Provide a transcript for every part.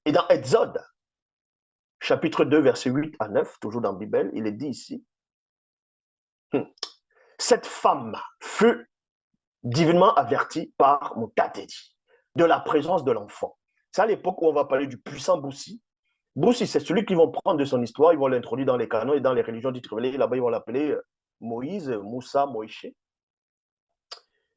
Et dans Exode, chapitre 2, verset 8 à 9, toujours dans la Bible, il est dit ici, cette femme fut divinement avertie par Moutatedi de la présence de l'enfant. C'est à l'époque où on va parler du puissant Boussi. Boussi, c'est celui qu'ils vont prendre de son histoire, ils vont l'introduire dans les canons et dans les religions dites révélées. Là-bas, ils vont l'appeler Moïse, Moussa, Moïse.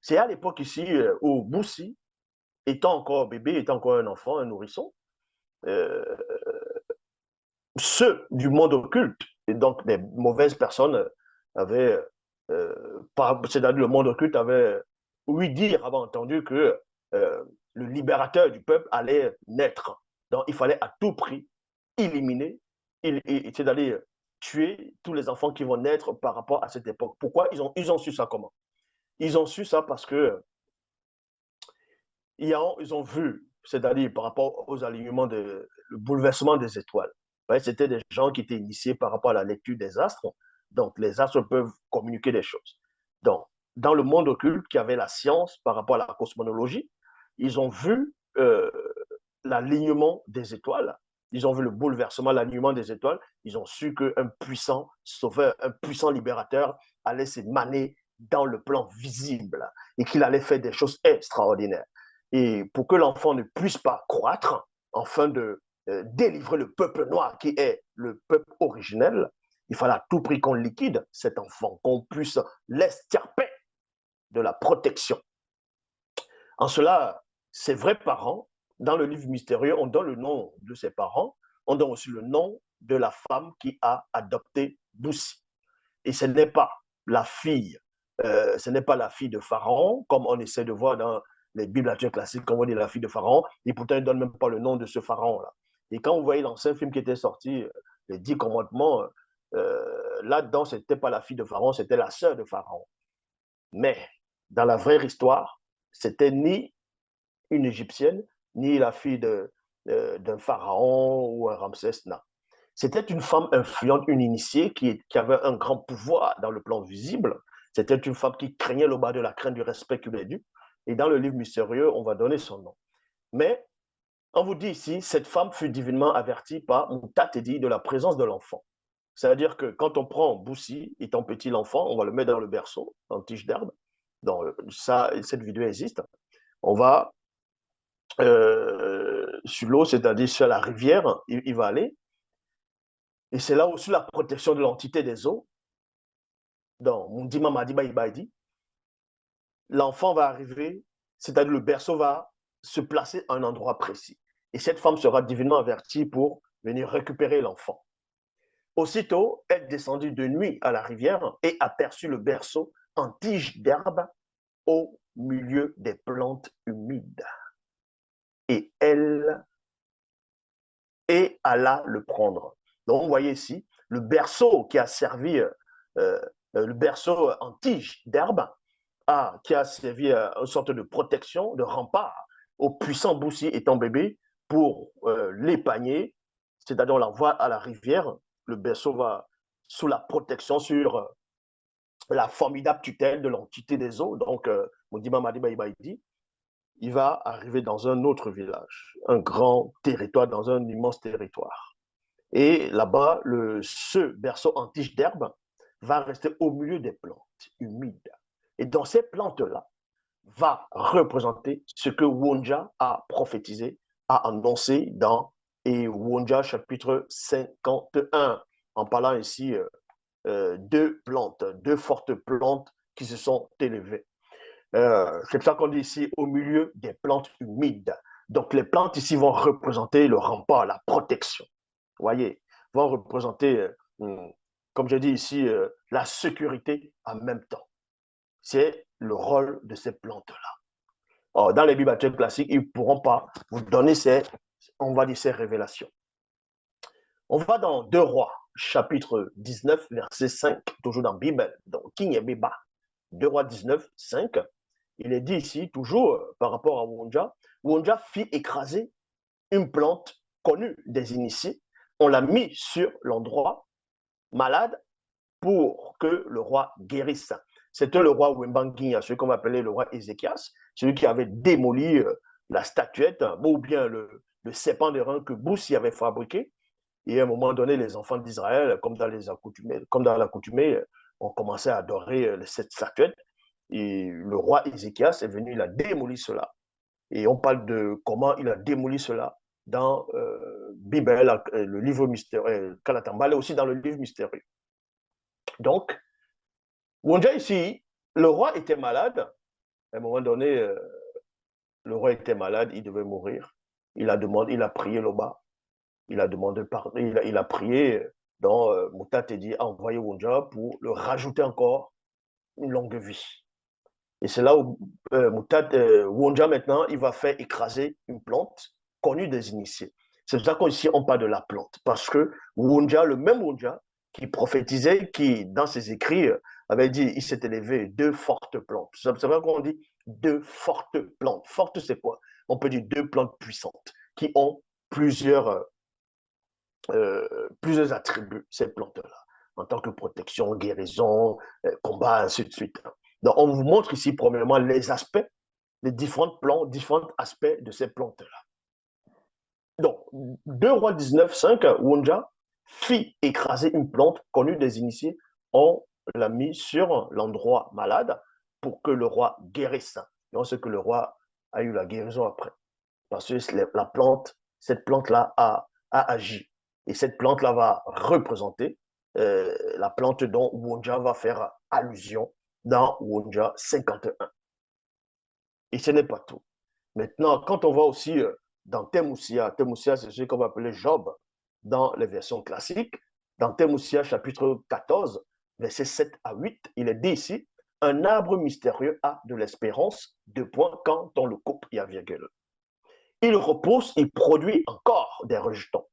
C'est à l'époque ici où Boussi, étant encore bébé, étant encore un enfant, un nourrisson, euh, ceux du monde occulte, et donc des mauvaises personnes, avaient, c'est-à-dire le monde occulte avait ouï dire, avait entendu que le libérateur du peuple allait naître. Donc il fallait à tout prix éliminer, c'est-à-dire tuer tous les enfants qui vont naître par rapport à cette époque. Pourquoi ils ont su ça comment? Ils ont su ça parce que ils ont vu, c'est-à-dire par rapport aux alignements, le bouleversement des étoiles. Ouais, c'était des gens qui étaient initiés par rapport à la lecture des astres. Donc, les astres peuvent communiquer des choses. Donc, dans le monde occulte, qui avait la science par rapport à la cosmologie, ils ont vu l'alignement des étoiles. Ils ont vu le bouleversement, l'alignement des étoiles. Ils ont su qu'un puissant sauveur, un puissant libérateur allait s'émaner dans le plan visible et qu'il allait faire des choses extraordinaires. Et pour que l'enfant ne puisse pas croître, afin de délivrer le peuple noir qui est le peuple originel, il fallait à tout prix qu'on liquide cet enfant, qu'on puisse l'extirper de la protection. En cela, ses vrais parents, dans le livre mystérieux, on donne le nom de ses parents, on donne aussi le nom de la femme qui a adopté Boussi. Et ce n'est pas la fille, ce n'est pas la fille de Pharaon, comme on essaie de voir dans les bibliothèques classiques, on voit la fille de Pharaon, et pourtant ils ne donnent même pas le nom de ce Pharaon-là. Et quand vous voyez l'ancien film qui était sorti, les 10 commandements, là-dedans, ce n'était pas la fille de Pharaon, c'était la sœur de Pharaon. Mais dans la vraie histoire, c'était ni une Égyptienne, ni la fille d'un pharaon ou un Ramsès. Non. C'était une femme influente, une initiée qui avait un grand pouvoir dans le plan visible. C'était une femme qui craignait le bas de la crainte du respect qui lui est dû. Et dans le livre mystérieux, on va donner son nom. Mais on vous dit ici, cette femme fut divinement avertie par Moutatedi de la présence de l'enfant. C'est-à-dire que quand on prend Boussi, étant petit l'enfant, on va le mettre dans le berceau, en tige d'herbe. Donc ça, cette vidéo existe. On va sur l'eau, c'est-à-dire sur la rivière, il va aller. Et c'est là où, sous la protection de l'entité des eaux, donc Mundima Madiba Ibaidi, l'enfant va arriver, c'est-à-dire le berceau va se placer à un endroit précis. Et cette femme sera divinement avertie pour venir récupérer l'enfant. Aussitôt, elle descendit de nuit à la rivière et aperçut le berceau en tige d'herbe au milieu des plantes humides. Et elle alla le prendre. Donc, vous voyez ici, le berceau qui a servi, le berceau en tige d'herbe, qui a servi une sorte de protection, de rempart au puissant Boussi étant bébé pour l'épargner, c'est-à-dire on l'envoie à la rivière, le berceau va sous la protection sur la formidable tutelle de l'entité des eaux, donc Moudima Madiba Ibaidi, il va arriver dans un autre village, un grand territoire, dans un immense territoire. Et là-bas, ce berceau en tige d'herbe va rester au milieu des plantes humides. Et dans ces plantes-là, va représenter ce que Wonja a prophétisé, a annoncé dans Wonja chapitre 51, en parlant ici deux plantes, deux fortes plantes qui se sont élevées. C'est pour ça qu'on dit ici au milieu des plantes humides. Donc les plantes ici vont représenter le rempart, la protection. Vous voyez, vont représenter, comme je dis ici, la sécurité en même temps. C'est le rôle de ces plantes-là. Or, dans les bibliothèques classiques, ils ne pourront pas vous donner on va dire, ces révélations. On va dans 2 Rois, chapitre 19, verset 5, toujours dans la Bible, donc King et Biba. 2 Rois 19, 5. Il est dit ici, toujours par rapport à Wonja, Wonja fit écraser une plante connue des initiés. On l'a mis sur l'endroit malade pour que le roi guérisse. C'était le roi Wembanguinya, celui qu'on appelait le roi Ézéchias, celui qui avait démoli la statuette, ou bien le serpent d'airain que Boussi avait fabriqué. Et à un moment donné, les enfants d'Israël, comme dans l'accoutumée, ont commencé à adorer cette statuette. Et le roi Ézéchias est venu, il a démoli cela. Et on parle de comment il a démoli cela dans Bible, le livre mystérieux, Kalatamba, et aussi dans le livre mystérieux. Donc, Wonja ici, le roi était malade. À un moment donné, le roi était malade, il devait mourir. Il a prié là-bas. Il a demandé pardon, il a prié. Donc, Moutat a dit, envoyez Wonja pour le rajouter encore une longue vie. Et c'est là où Wonja maintenant, il va faire écraser une plante connue des initiés. C'est pour ça qu'ici on parle de la plante. Parce que Wonja, le même Wonja, qui prophétisait, qui dans ses écrits avait dit, il s'est élevé deux fortes plantes. C'est vrai qu'on dit deux fortes plantes. Fortes, c'est quoi? On peut dire deux plantes puissantes qui ont plusieurs plusieurs attributs, ces plantes-là, en tant que protection, guérison, combat, ainsi de suite. Donc, on vous montre ici, premièrement, les aspects, les différents plans, différents aspects de ces plantes-là. Donc, 2 Rois 19, 5, Wonja fit écraser une plante connue des initiés. On l'a mis sur l'endroit malade pour que le roi guérisse. Et on sait que le roi a eu la guérison après. Parce que la plante, cette plante-là a agi. Et cette plante-là va représenter la plante dont Wonja va faire allusion dans Wonja 51. Et ce n'est pas tout. Maintenant, quand on va aussi dans Temoussia, Temoussia, c'est ce qu'on va appeler Job dans les versions classiques. Dans Temoussia, chapitre 14, versets 7 à 8, il est dit ici, un arbre mystérieux a de l'espérance, deux points, quand on le coupe, il y a virgule. Il repousse, il produit encore des rejetons.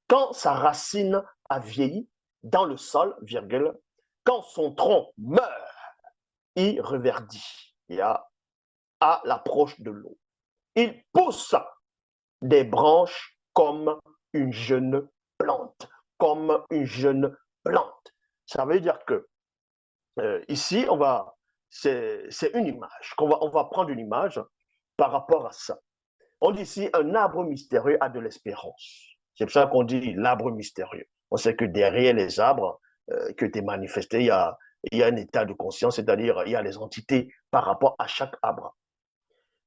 Quand sa racine a vieilli dans le sol, virgule, quand son tronc meurt, il reverdit. Il y a à l'approche de l'eau. Il pousse des branches comme une jeune plante, comme une jeune plante. Ça veut dire que ici, c'est une image. On va prendre une image par rapport à ça. On dit ici, un arbre mystérieux a de l'espérance. C'est pour ça qu'on dit l'arbre mystérieux. On sait que derrière les arbres qui ont été manifestés, il y a un état de conscience, c'est-à-dire il y a les entités par rapport à chaque arbre.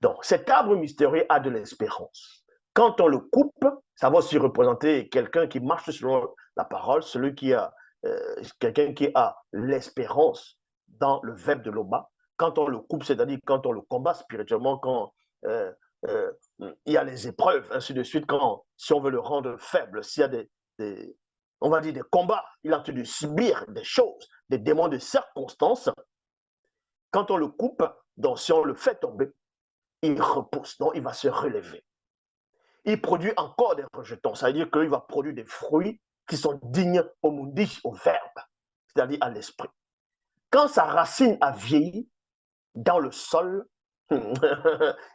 Donc, cet arbre mystérieux a de l'espérance. Quand on le coupe, ça va aussi représenter quelqu'un qui marche selon la parole, quelqu'un qui a l'espérance dans le verbe de l'Oba. Quand on le coupe, c'est-à-dire quand on le combat spirituellement, quand euh, euh, il y a les épreuves, ainsi de suite, si on veut le rendre faible, s'il y a on va dire des combats, il a de subir des choses, des démons de circonstances. Quand on le coupe, donc si on le fait tomber, il repousse, donc il va se relever. Il produit encore des rejetons, ça veut dire qu'il va produire des fruits qui sont dignes au mundi, au verbe, c'est-à-dire à l'esprit. Quand sa racine a vieilli dans le sol,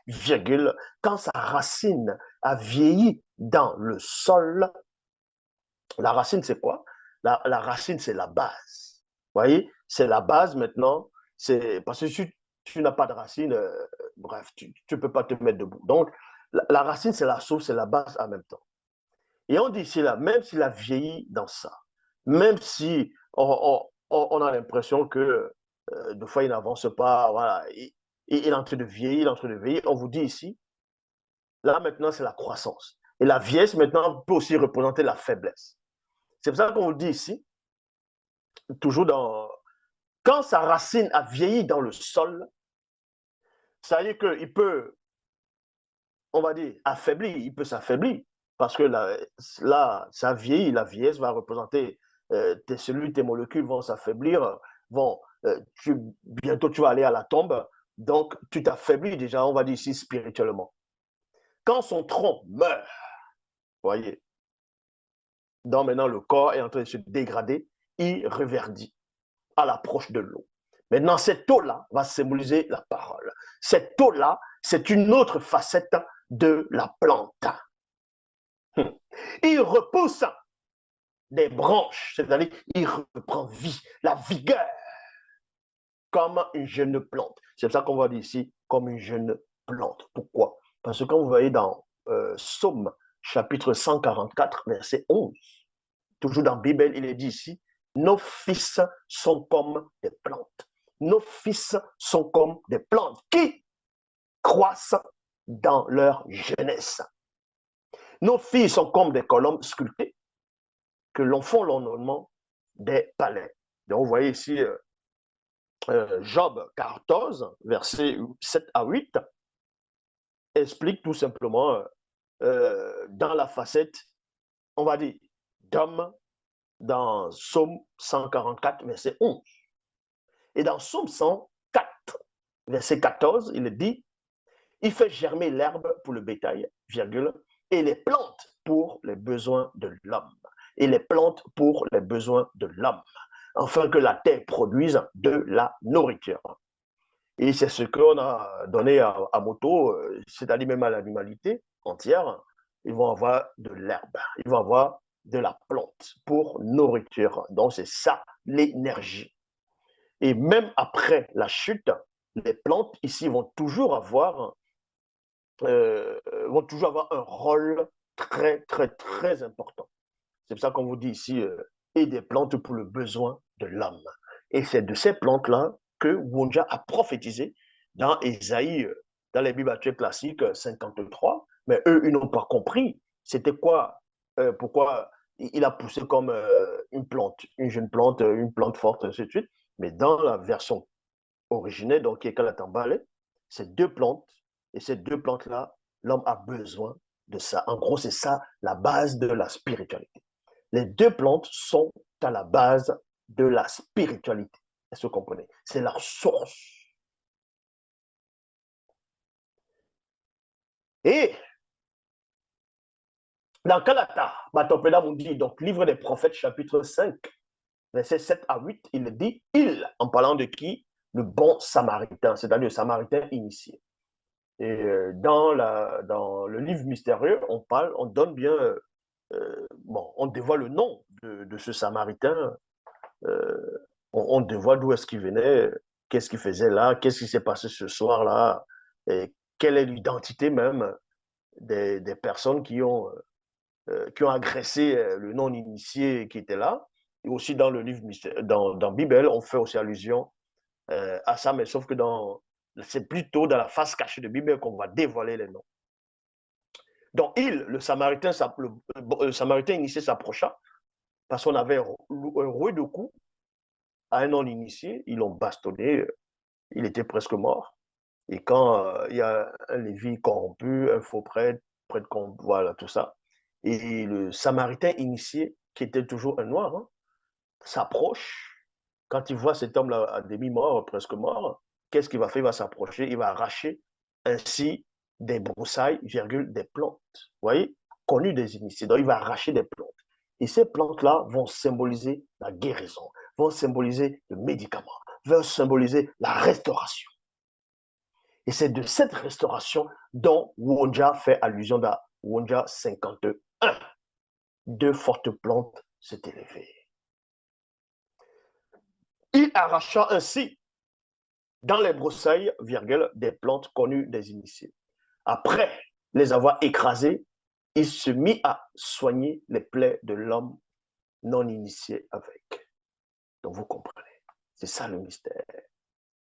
virgule, quand sa racine a vieilli dans le sol, la racine c'est quoi? La racine c'est la base. Vous voyez, c'est la base maintenant, parce que si tu n'as pas de racine, bref, tu ne peux pas te mettre debout. Donc, la racine c'est la source, c'est la base en même temps. Et on dit ici, là, même s'il a vieilli dans ça, même si on a l'impression que des fois il n'avance pas, voilà, il est en train de vieillir, il est en train de vieillir, on vous dit ici, là maintenant c'est la croissance. Et la vieillesse maintenant peut aussi représenter la faiblesse. C'est pour ça qu'on vous dit ici, toujours quand sa racine a vieilli dans le sol, ça veut dire qu'il peut, on va dire, affaiblir, il peut s'affaiblir. Parce que là, ça vieillit, la vieillesse va représenter tes cellules, tes molécules vont s'affaiblir, bientôt tu vas aller à la tombe, donc tu t'affaiblis déjà, on va dire ici spirituellement. Quand son tronc meurt, voyez, donc maintenant le corps est en train de se dégrader, il reverdit à l'approche de l'eau. Maintenant, cette eau-là va symboliser la parole. Cette eau-là, c'est une autre facette de la plante. Il repousse des branches, c'est-à-dire il reprend vie, la vigueur, comme une jeune plante. C'est ça qu'on va dire ici, comme une jeune plante. Pourquoi? Parce que quand vous voyez dans Somme chapitre 144, verset 11. Toujours dans la Bible, il est dit ici, nos fils sont comme des plantes. Nos fils sont comme des plantes qui croissent dans leur jeunesse. Nos filles sont comme des colonnes sculptées que l'on fait l'ornement des palais. Donc, vous voyez ici Job 14, versets 7 à 8, explique tout simplement dans la facette, on va dire, d'homme dans Psaume 144, verset 11. Et dans Psaume 104, verset 14, il dit, il fait germer l'herbe pour le bétail, virgule, et les plantes pour les besoins de l'homme. Et les plantes pour les besoins de l'homme, afin que la terre produise de la nourriture. Et c'est ce qu'on a donné à Moto, c'est-à-dire même à l'animalité entière. Ils vont avoir de l'herbe, ils vont avoir de la plante pour nourriture. Donc, c'est ça l'énergie. Et même après la chute, les plantes ici vont toujours avoir un rôle très, très, très important. C'est pour ça qu'on vous dit ici, et des plantes pour le besoin de l'homme. Et c'est de ces plantes-là que Wonja a prophétisé dans Ésaïe, dans les Bibles actuelles classiques 53, mais eux, ils n'ont pas compris. C'était quoi, pourquoi il a poussé comme une plante, une plante forte, ainsi de suite. Mais dans la version originelle, donc qui est Kalatambale, c'est deux plantes, et ces deux plantes-là, l'homme a besoin de ça. En gros, c'est ça la base de la spiritualité. Les deux plantes sont à la base de la spiritualité. Est-ce que vous comprenez? C'est leur source. Et dans Kalata, Matopeda nous dit, donc livre des prophètes, chapitre 5, versets 7 à 8, il dit, il, en parlant de qui? Le bon samaritain, c'est-à-dire le samaritain initié. Et dans le livre mystérieux, on donne bien, on dévoile le nom de ce samaritain, on dévoile d'où est-ce qu'il venait, qu'est-ce qu'il faisait là, qu'est-ce qui s'est passé ce soir-là, et quelle est l'identité même des personnes qui ont agressé le non-initié qui était là. Et aussi dans le livre, dans Bible, on fait aussi allusion à ça, mais sauf que c'est plutôt dans la face cachée de Bible qu'on va dévoiler les noms. Donc, le Samaritain initié s'approcha parce qu'on avait roué de coups à un non-initié, ils l'ont bastonné, il était presque mort. Et quand il y a un lévi corrompu, un faux prêtre corrompu, voilà, tout ça, et le Samaritain initié, qui était toujours un noir, hein, s'approche. Quand il voit cet homme-là à demi-mort, presque mort, qu'est-ce qu'il va faire? Il va s'approcher, il va arracher ainsi des broussailles, virgule, des plantes. Vous voyez? Connues des initiés. Donc, il va arracher des plantes. Et ces plantes-là vont symboliser la guérison, vont symboliser le médicament, vont symboliser la restauration. Et c'est de cette restauration dont Wonja fait allusion dans Wonja 51. Deux fortes plantes s'étaient levées. Il arracha ainsi dans les broussailles, virgule, des plantes connues des initiés. Après les avoir écrasées, il se mit à soigner les plaies de l'homme non initié avec. Donc vous comprenez, c'est ça le mystère.